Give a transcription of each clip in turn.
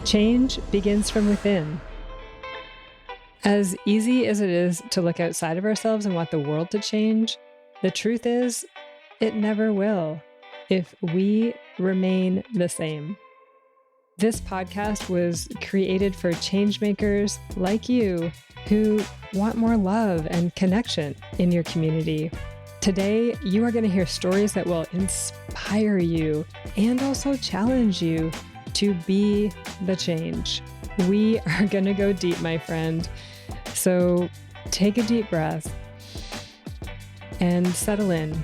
Change begins from within. As easy as it is to look outside of ourselves and want the world to change, the truth is, it never will if we remain the same. This podcast was created for changemakers like you who want more love and connection in your community. Today, you are going to hear stories that will inspire you and also challenge you to be the change. We are going to go deep, my friend. So take a deep breath and settle in.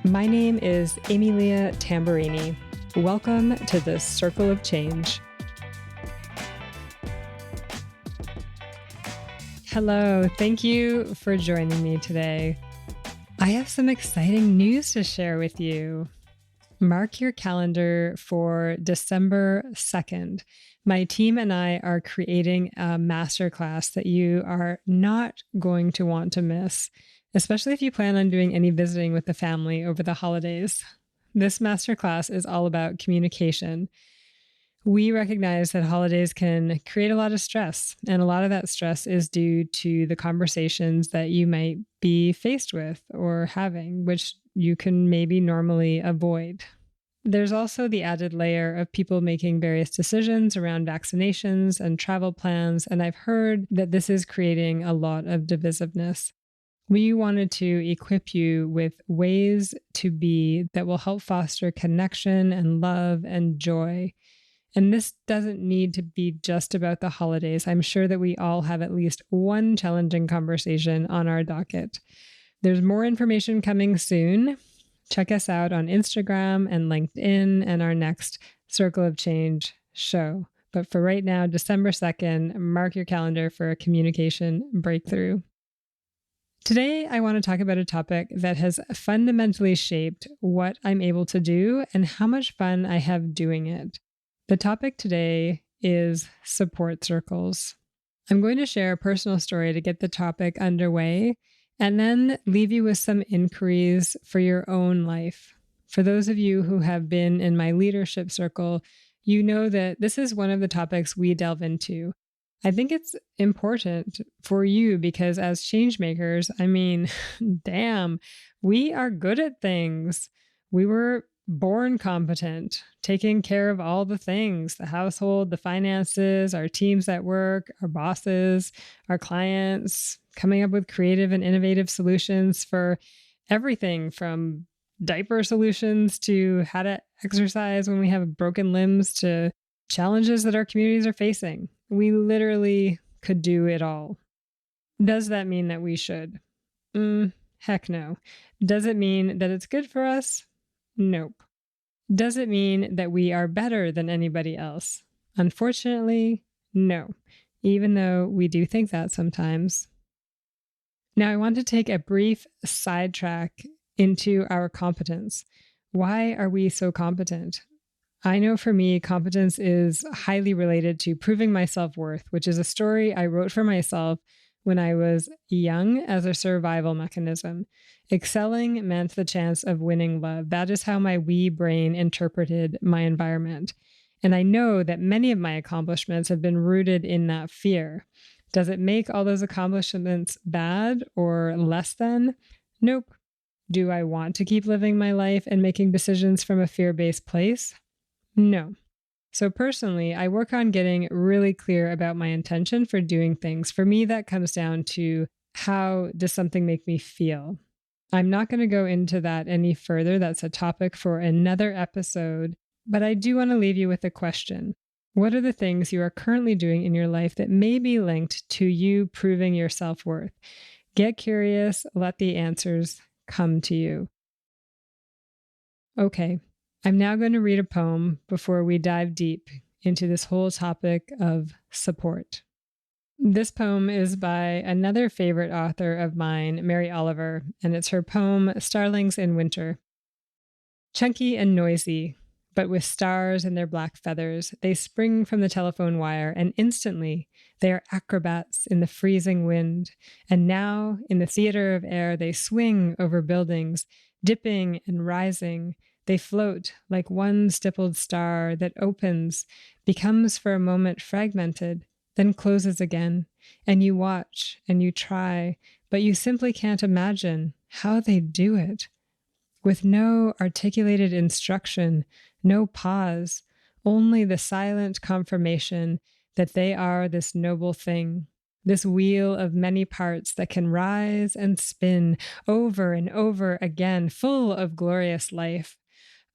My name is Emilia Tamburini. Welcome to the Circle of Change. Hello, thank you for joining me today. I have some exciting news to share with you. Mark your calendar for December 2nd. My team and I are creating a masterclass that you are not going to want to miss, especially if you plan on doing any visiting with the family over the holidays. This masterclass is all about communication. We recognize that holidays can create a lot of stress, and a lot of that stress is due to the conversations that you might be faced with or having, which you can maybe normally avoid. There's also the added layer of people making various decisions around vaccinations and travel plans, and I've heard that this is creating a lot of divisiveness. We wanted to equip you with ways to be that will help foster connection and love and joy. And this doesn't need to be just about the holidays. I'm sure that we all have at least one challenging conversation on our docket. There's more information coming soon. Check us out on Instagram and LinkedIn and our next Circle of Change show. But for right now, December 2nd, mark your calendar for a communication breakthrough. Today, I want to talk about a topic that has fundamentally shaped what I'm able to do and how much fun I have doing it. The topic today is support circles. I'm going to share a personal story to get the topic underway and then leave you with some inquiries for your own life. For those of you who have been in my leadership circle, you know that this is one of the topics we delve into. I think it's important for you because as change makers, damn, we are good at things. We were born competent, taking care of all the things, the household, the finances, our teams at work, our bosses, our clients, coming up with creative and innovative solutions for everything from diaper solutions to how to exercise when we have broken limbs to challenges that our communities are facing. We literally could do it all. Does that mean that we should? Heck no. Does it mean that it's good for us? Nope. Does it mean that we are better than anybody else? Unfortunately, no, even though we do think that sometimes. Now, I want to take a brief sidetrack into our competence. Why are we so competent? I know for me, competence is highly related to proving my self-worth, which is a story I wrote for myself when I was young as a survival mechanism. Excelling meant the chance of winning love. That is how my wee brain interpreted my environment. And I know that many of my accomplishments have been rooted in that fear. Does it make all those accomplishments bad or less than? Nope. Do I want to keep living my life and making decisions from a fear-based place? No. So personally, I work on getting really clear about my intention for doing things. For me, that comes down to how does something make me feel? I'm not going to go into that any further. That's a topic for another episode. But I do want to leave you with a question. What are the things you are currently doing in your life that may be linked to you proving your self-worth? Get curious. Let the answers come to you. Okay. I'm now going to read a poem before we dive deep into this whole topic of support. This poem is by another favorite author of mine, Mary Oliver, and it's her poem, Starlings in Winter. Chunky and noisy, but with stars in their black feathers, they spring from the telephone wire, and instantly they are acrobats in the freezing wind. And now, in the theater of air, they swing over buildings, dipping and rising, They float like one stippled star that opens, becomes for a moment fragmented, then closes again. And you watch and you try, but you simply can't imagine how they do it. With no articulated instruction, no pause, only the silent confirmation that they are this noble thing, this wheel of many parts that can rise and spin over and over again, full of glorious life.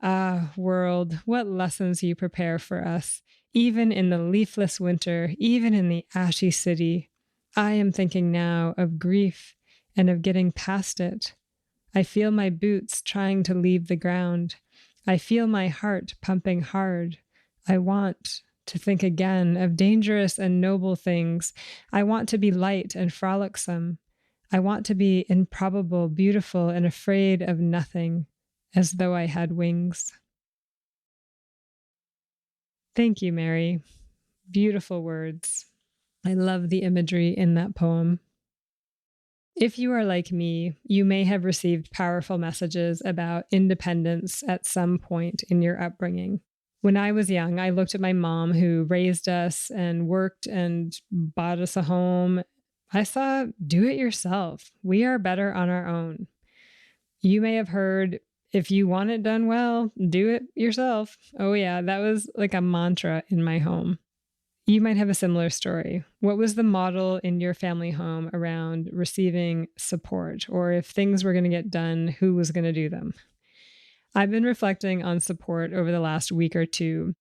Ah, world, what lessons you prepare for us, even in the leafless winter, even in the ashy city. I am thinking now of grief and of getting past it. I feel my boots trying to leave the ground. I feel my heart pumping hard. I want to think again of dangerous and noble things. I want to be light and frolicsome. I want to be improbable, beautiful, and afraid of nothing, as though I had wings. Thank you, Mary. Beautiful words. I love the imagery in that poem. If you are like me, you may have received powerful messages about independence at some point in your upbringing. When I was young, I looked at my mom who raised us and worked and bought us a home. I saw, do it yourself. We are better on our own. You may have heard, if you want it done well, do it yourself. Oh, yeah, that was like a mantra in my home. You might have a similar story. What was the model in your family home around receiving support? Or if things were going to get done, who was going to do them? I've been reflecting on support over the last week or two.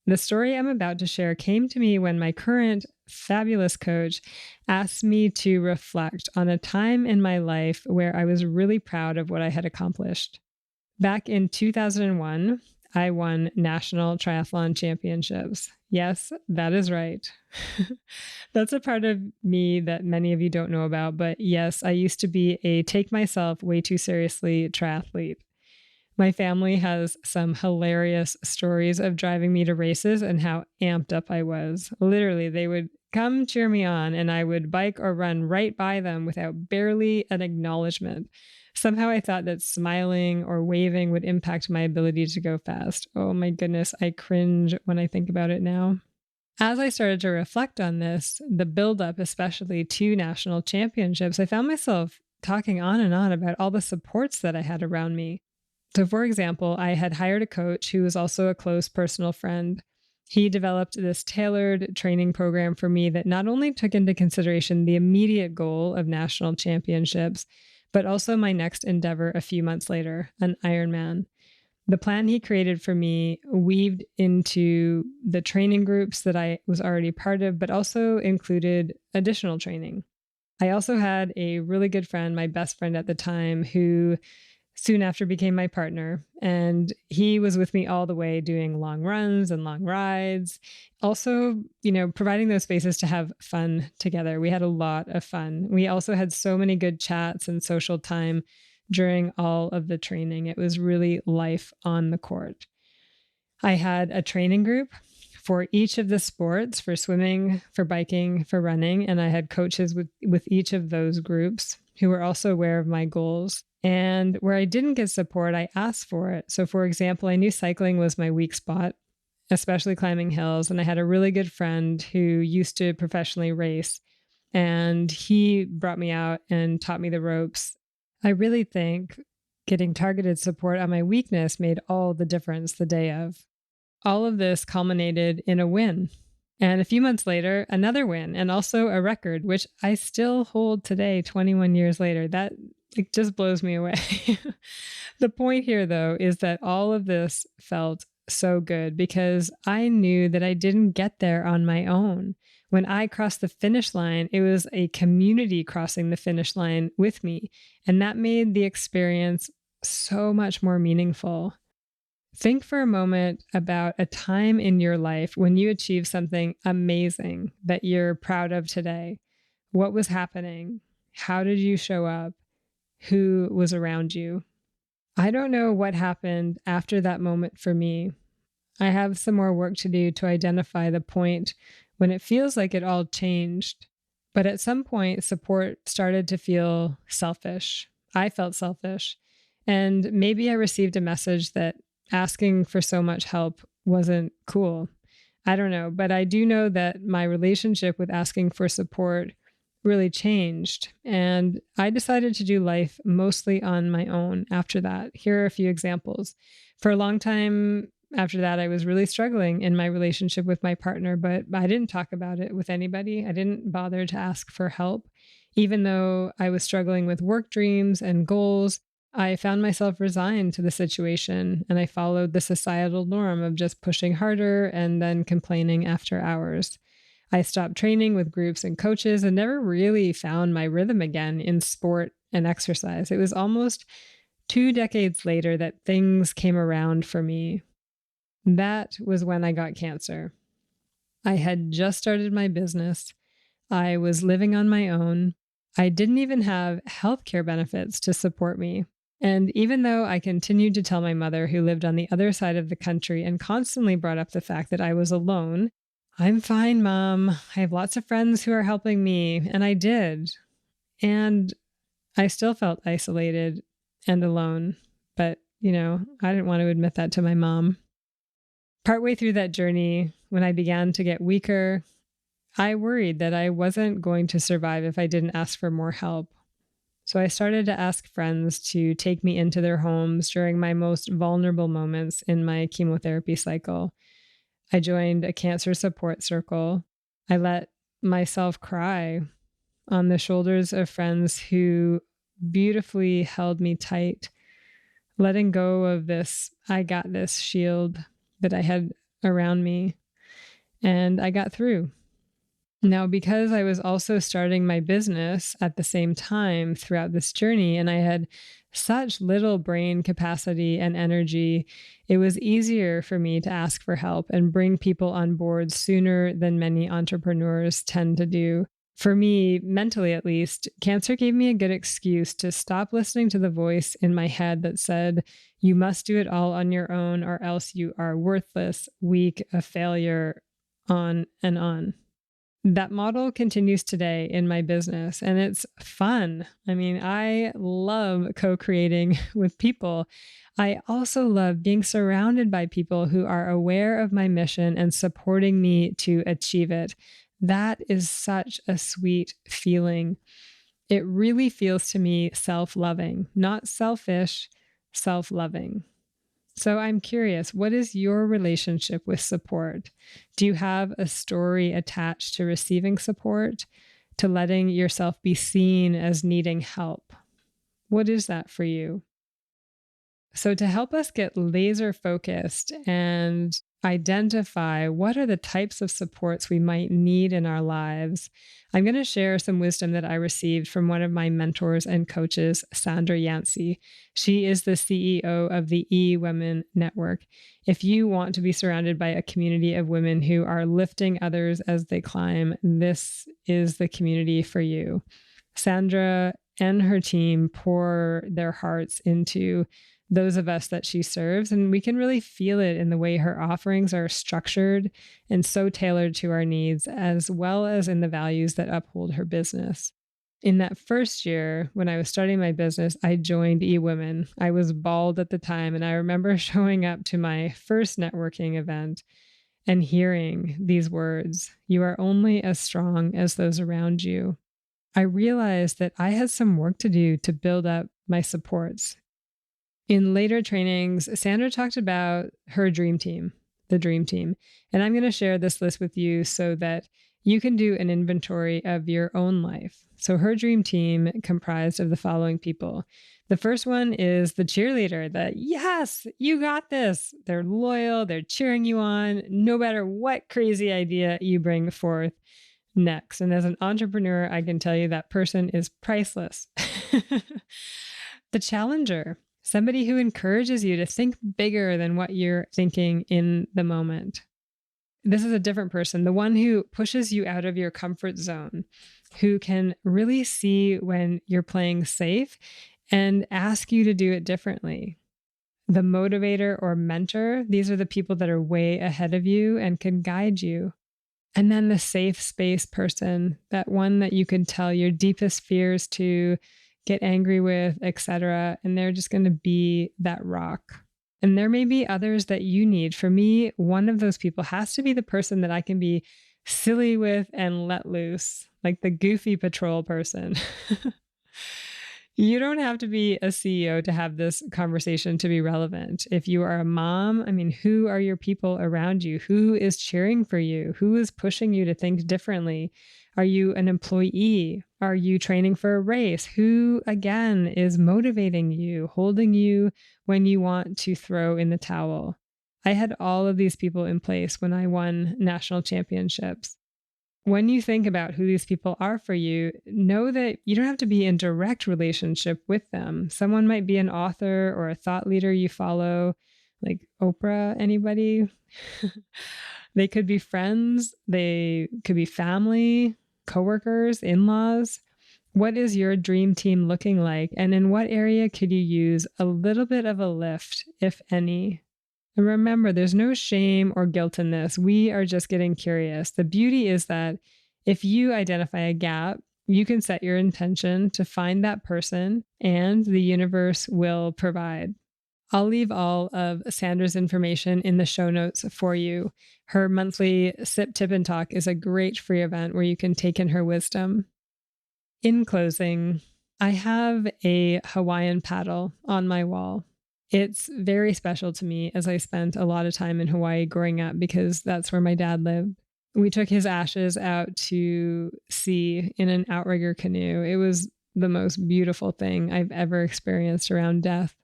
The story I'm about to share came to me when my current fabulous coach asked me to reflect on a time in my life where I was really proud of what I had accomplished. Back in 2001, I won national triathlon championships. Yes, that is right. That's a part of me that many of you don't know about. But yes, I used to be a take myself way too seriously triathlete. My family has some hilarious stories of driving me to races and how amped up I was. Literally, they would come cheer me on and I would bike or run right by them without barely an acknowledgement. Somehow I thought that smiling or waving would impact my ability to go fast. Oh my goodness, I cringe when I think about it now. As I started to reflect on this, the buildup, especially to national championships, I found myself talking on and on about all the supports that I had around me. So, for example, I had hired a coach who was also a close personal friend. He developed this tailored training program for me that not only took into consideration the immediate goal of national championships, but also my next endeavor a few months later, an Ironman. The plan he created for me weaved into the training groups that I was already part of, but also included additional training. I also had a really good friend, my best friend at the time, who soon after became my partner. And he was with me all the way doing long runs and long rides. Also, providing those spaces to have fun together. We had a lot of fun. We also had so many good chats and social time during all of the training. It was really life on the court. I had a training group for each of the sports, for swimming, for biking, for running. And I had coaches with each of those groups who were also aware of my goals. And where I didn't get support, I asked for it. So, for example, I knew cycling was my weak spot, especially climbing hills. And I had a really good friend who used to professionally race, and he brought me out and taught me the ropes. I really think getting targeted support on my weakness made all the difference the day of. All of this culminated in a win. And a few months later, another win and also a record, which I still hold today, 21 years later. That it just blows me away. The point here, though, is that all of this felt so good because I knew that I didn't get there on my own. When I crossed the finish line, it was a community crossing the finish line with me. And that made the experience so much more meaningful. Think for a moment about a time in your life when you achieved something amazing that you're proud of today. What was happening? How did you show up? Who was around you? I don't know what happened after that moment for me. I have some more work to do to identify the point when it feels like it all changed. But at some point, support started to feel selfish. I felt selfish. And maybe I received a message that asking for so much help wasn't cool. I don't know, but I do know that my relationship with asking for support really changed. And I decided to do life mostly on my own after that. Here are a few examples. For a long time after that, I was really struggling in my relationship with my partner, but I didn't talk about it with anybody. I didn't bother to ask for help. Even though I was struggling with work dreams and goals, I found myself resigned to the situation and I followed the societal norm of just pushing harder and then complaining after hours. I stopped training with groups and coaches and never really found my rhythm again in sport and exercise. It was almost 2 decades later that things came around for me. That was when I got cancer. I had just started my business. I was living on my own. I didn't even have healthcare benefits to support me. And even though I continued to tell my mother, who lived on the other side of the country and constantly brought up the fact that I was alone, I'm fine, mom. I have lots of friends who are helping me. And I did. And I still felt isolated and alone. But, I didn't want to admit that to my mom. Partway through that journey, when I began to get weaker, I worried that I wasn't going to survive if I didn't ask for more help. So I started to ask friends to take me into their homes during my most vulnerable moments in my chemotherapy cycle. I joined a cancer support circle. I let myself cry on the shoulders of friends who beautifully held me tight, letting go of this "I got this" shield that I had around me. And I got through. Now, because I was also starting my business at the same time throughout this journey, and I had such little brain capacity and energy, it was easier for me to ask for help and bring people on board sooner than many entrepreneurs tend to do. For me, mentally at least, cancer gave me a good excuse to stop listening to the voice in my head that said, you must do it all on your own or else you are worthless, weak, a failure, on and on. That model continues today in my business, and it's fun. I mean, I love co-creating with people. I also love being surrounded by people who are aware of my mission and supporting me to achieve it. That is such a sweet feeling. It really feels to me self-loving, not selfish, self-loving. So I'm curious, what is your relationship with support? Do you have a story attached to receiving support, to letting yourself be seen as needing help? What is that for you? So, to help us get laser focused and identify what are the types of supports we might need in our lives, I'm going to share some wisdom that I received from one of my mentors and coaches, Sandra Yancey. She is the CEO of the E-Women Network. If you want to be surrounded by a community of women who are lifting others as they climb, this is the community for you. Sandra and her team pour their hearts into those of us that she serves. And we can really feel it in the way her offerings are structured and so tailored to our needs, as well as in the values that uphold her business. In that first year, when I was starting my business, I joined eWomen. I was bald at the time, and I remember showing up to my first networking event and hearing these words, "You are only as strong as those around you." I realized that I had some work to do to build up my supports. In later trainings, Sandra talked about her dream team, the dream team. And I'm going to share this list with you so that you can do an inventory of your own life. So her dream team comprised of the following people. The first one is the cheerleader, the yes, you got this. They're loyal, they're cheering you on, no matter what crazy idea you bring forth next. And as an entrepreneur, I can tell you that person is priceless. The challenger, somebody who encourages you to think bigger than what you're thinking in the moment. This is a different person, the one who pushes you out of your comfort zone, who can really see when you're playing safe and ask you to do it differently. The motivator or mentor, these are the people that are way ahead of you and can guide you. And then the safe space person, that one that you can tell your deepest fears to, get angry with, etc. And they're just going to be that rock. And there may be others that you need. For me, one of those people has to be the person that I can be silly with and let loose, like the goofy patrol person. You don't have to be a CEO to have this conversation to be relevant. If you are a mom, I mean, who are your people around you? Who is cheering for you? Who is pushing you to think differently? Are you an employee? Are you training for a race? Who, again, is motivating you, holding you when you want to throw in the towel? I had all of these people in place when I won national championships. When you think about who these people are for you, know that you don't have to be in direct relationship with them. Someone might be an author or a thought leader you follow, like Oprah, anybody? They could be friends. They could be family, coworkers, in-laws. What is your dream team looking like? And in what area could you use a little bit of a lift, if any? And remember, there's no shame or guilt in this. We are just getting curious. The beauty is that if you identify a gap, you can set your intention to find that person and the universe will provide. I'll leave all of Sandra's information in the show notes for you. Her monthly Sip, Tip, and Talk is a great free event where you can take in her wisdom. In closing, I have a Hawaiian paddle on my wall. It's very special to me as I spent a lot of time in Hawaii growing up because that's where my dad lived. We took his ashes out to sea in an outrigger canoe. It was the most beautiful thing I've ever experienced around death.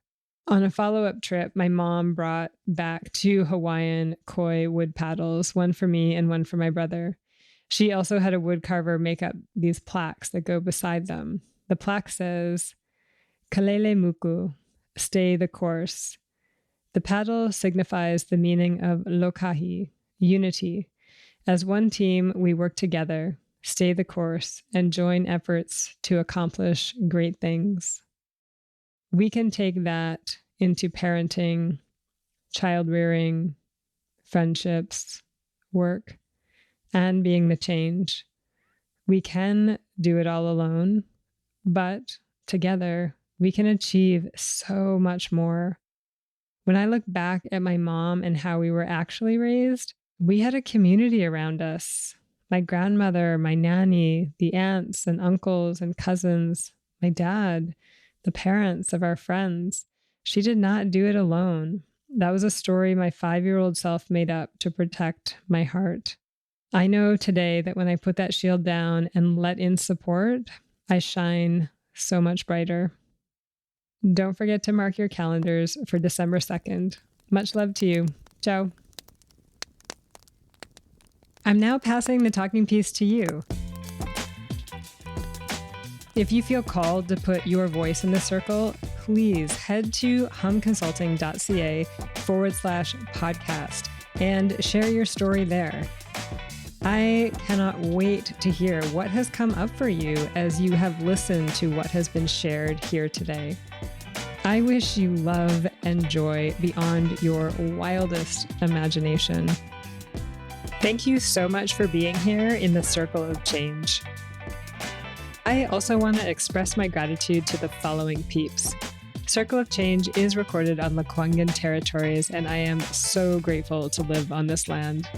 On a follow-up trip, my mom brought back 2 Hawaiian koi wood paddles, one for me and one for my brother. She also had a woodcarver make up these plaques that go beside them. The plaque says, "Kalele muku," stay the course. The paddle signifies the meaning of lokahi, unity. As one team, we work together, stay the course, and join efforts to accomplish great things. We can take that into parenting, child rearing, friendships, work, and being the change. We can do it all alone, but together, we can achieve so much more. When I look back at my mom and how we were actually raised, we had a community around us. My grandmother, my nanny, the aunts and uncles and cousins, my dad, the parents of our friends. She did not do it alone. That was a story my 5-year-old self made up to protect my heart. I know today that when I put that shield down and let in support, I shine so much brighter. Don't forget to mark your calendars for December 2nd. Much love to you. Ciao. I'm now passing the talking piece to you. If you feel called to put your voice in the circle, please head to humconsulting.ca/podcast and share your story there. I cannot wait to hear what has come up for you as you have listened to what has been shared here today. I wish you love and joy beyond your wildest imagination. Thank you so much for being here in the Circle of Change. I also want to express my gratitude to the following peeps. Circle of Change is recorded on Lekwungen territories, and I am so grateful to live on this land.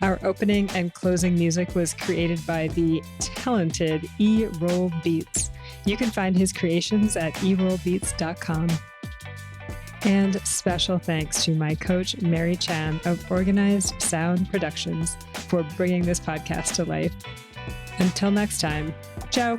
Our opening and closing music was created by the talented E-Roll Beats. You can find his creations at erollbeats.com. And special thanks to my coach, Mary Chan of Organized Sound Productions, for bringing this podcast to life. Until next time, ciao.